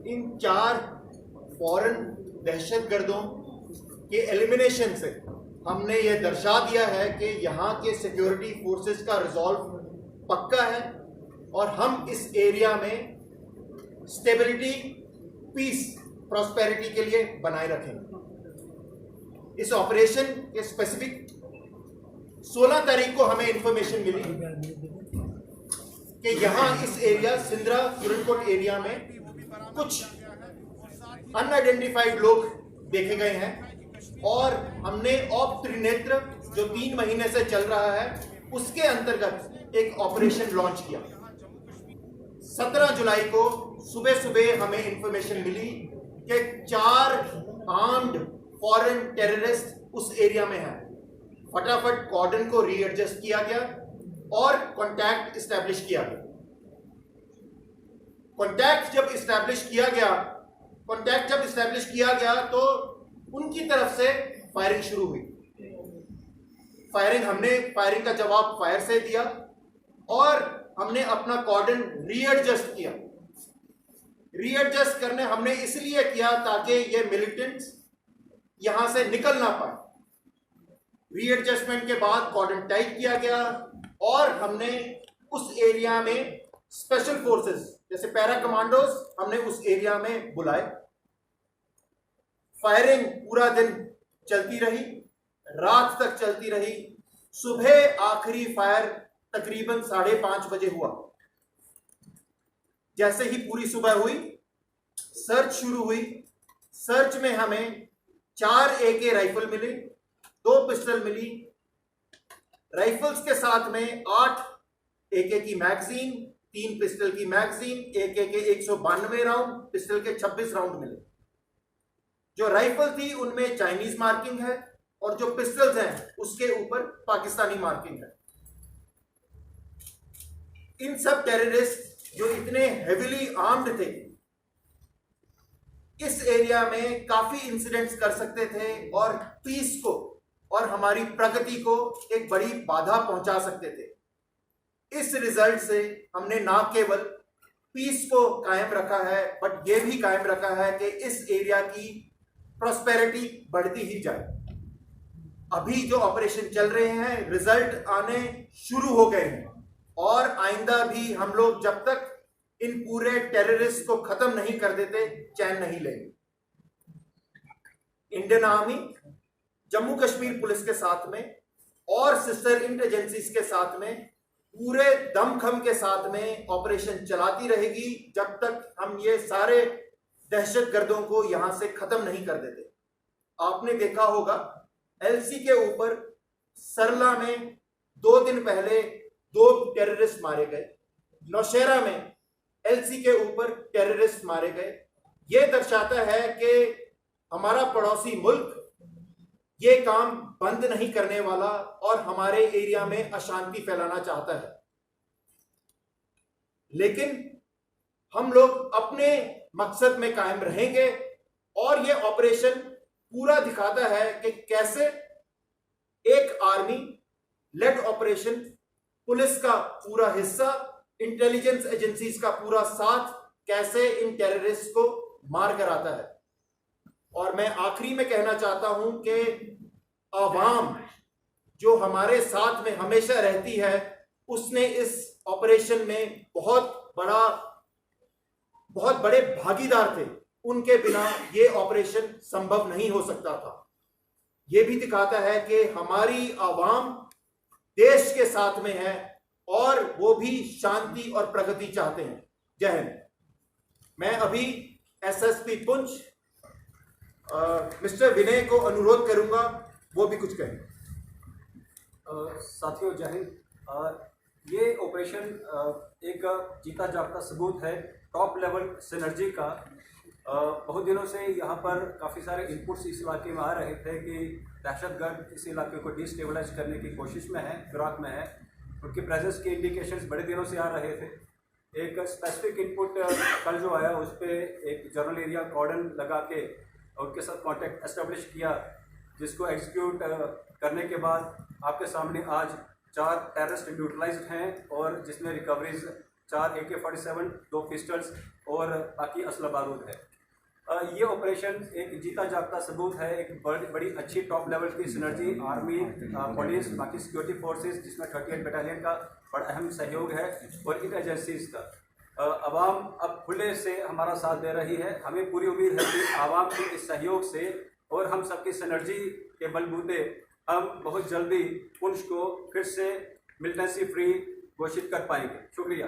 इन 4 foreign दहशतगर्दों के elimination से हमने ये दर्शा दिया है कि यहाँ के सिक्योरिटी फोर्सेस का रिजॉल्व पक्का है और हम इस एरिया में स्टेबिलिटी, पीस, प्रॉस्पेरिटी के लिए बनाए रखेंगे। इस ऑपरेशन के स्पेसिफिक 16 तारीख को हमें इंफॉर्मेशन मिली कि यहाँ इस एरिया सिंद्रा सुरनकोट एरिया में कुछ अनआइडेंटिफाइड लोग देखे गए हैं और हमने ऑप त्रिनेत्र जो 3 महीने से चल रहा है उसके अंतर्गत एक ऑपरेशन लॉन्च किया। 17 जुलाई को सुबह सुबह हमें इंफॉर्मेशन मिली कि 4 आर्म्ड फॉरेन टेररिस्ट उस एरिया में हैं। फटाफट कॉर्डन को रीएडजस्ट किया गया और कॉन्टैक्ट इस्टेब्लिश किया गया। कॉन्टैक्ट जब इस्टेब्लिश किया गया तो उनकी तरफ से फायरिंग शुरू हुई। फायरिंग का जवाब फायर से दिया और हमने अपना कॉर्डन रीएडजस्ट किया। रीएडजस्ट करने हमने इसलिए किया ताकि ये मिलिटेंट्स यहां से निकल ना पाए। रीएडजस्टमेंट के बाद कॉर्डन टाइट किया गया और हमने उस एरिया में स्पेशल फोर्सेस जैसे पैरा कमांडोज हमने उस एरिया में बुलाए। फायरिंग पूरा दिन चलती रही, रात तक चलती रही। सुबह आखिरी फायर तकरीबन 5:30 बजे हुआ। जैसे ही पूरी सुबह हुई, सर्च शुरू हुई। सर्च में हमें 4 AK राइफल मिले, 2 पिस्टल मिली। राइफल्स के साथ में 8 AK की मैगजीन, 3 पिस्टल की मैगजीन, AK के 192 राउंड, पिस्टल के 26 राउंड मिले। जो राइफल थी उनमें चाइनीज मार्किंग है और जो पिस्टल्स हैं उसके ऊपर पाकिस्तानी मार्किंग है। इन सब टेररिस्ट जो इतने हेविली आर्म्ड थे, इस एरिया में काफी इंसिडेंट्स कर सकते थे और पीस को और हमारी प्रगति को एक बड़ी बाधा पहुंचा सकते थे। इस रिजल्ट से हमने ना केवल पीस को कायम रखा है बट यह भी कायम रखा है कि इस एरिया की प्रॉस्पेरिटी बढ़ती ही जाए। अभी जो ऑपरेशन चल रहे हैं रिजल्ट आने शुरू हो गए हैं और आइंदा भी हम लोग जब तक इन पूरे टेररिस्ट को खत्म नहीं कर देते चैन नहीं लेंगे। Indian army Jammu Kashmir police के साथ में और सिस्टर इंटेलिजेंसीज के साथ में पूरे दमखम के साथ में ऑपरेशन चलाती रहेगी जब तक हम ये सारे दहशतगर्दों को यहां से खत्म नहीं कर देते। आपने देखा होगा LC के ऊपर सरला में 2 दिन पहले 2 टेररिस्ट मारे गए। नौशेरा में LC के ऊपर टेररिस्ट मारे गए। यह दर्शाता है कि हमारा पड़ोसी मुल्क ये काम बंद नहीं करने वाला और हमारे एरिया में अशांति फैलाना चाहता है। लेकिन हम लोग अपने मकसद में कायम रहेंगे और यह ऑपरेशन पूरा दिखाता है कि कैसे एक आर्मी लेड ऑपरेशन, पुलिस का पूरा हिस्सा, इंटेलिजेंस एजेंसीज का पूरा साथ कैसे इन टेररिस्ट को मार कर आता है। और मैं आखिरी में कहना चाहता हूं कि आवाम जो हमारे साथ में हमेशा रहती है उसने इस ऑपरेशन में बहुत बड़े भागीदार थे। उनके बिना ये ऑपरेशन संभव नहीं हो सकता था। ये भी दिखाता है कि हमारी आवाम देश के साथ में है और वो भी शांति और प्रगति चाहते हैं। जय हिंद। मैं अभी SSP पुंछ मिस्टर विनय को अनुरोध करूंगा वो भी कुछ कहें। साथियों जय हिंद। ये ऑपरेशन एक जीता जागता सबूत है टॉप लेवल सिनर्जी का। बहुत दिनों से यहाँ पर काफ़ी सारे इनपुट्स इस इलाके में आ रहे थे कि दहशतगर्द इस इलाके को डिस्टेबलाइज करने की कोशिश में है, फिराक में है। उनकी प्रेजेंस के इंडिकेशंस बड़े दिनों से आ रहे थे। एक स्पेसिफिक इनपुट कल जो आया उस पर एक जनरल एरिया कॉर्डन लगा के उनके साथ कांटेक्ट एस्टेब्लिश किया, जिसको एग्जीक्यूट करने के बाद आपके सामने आज 4 टेररिस्ट न्यूट्रलाइज्ड हैं और जिसमें रिकवरीज 4 AK-47, 2 पिस्टल्स, और बाकी असला बारूद है। ये ऑपरेशन एक जीता जागता सबूत है, एक बड़ी अच्छी टॉप लेवल की सिनर्जी आर्मी, पुलिस, बाकी सिक्योरिटी फोर्सेस जिसमें 38 बटालियन का बड़ा अहम सहयोग है और इन एजेंसीज का। आवाम अब खुले से हमारा साथ दे रही है। हमें पूरी उम्मीद है कि आवाम के इस सहयोग से और हम सबकी सिनर्जी के बलबूते हम बहुत जल्दी पुंछ को फिर से मिलिटेंसी फ्री घोषित कर पाएंगे। शुक्रिया।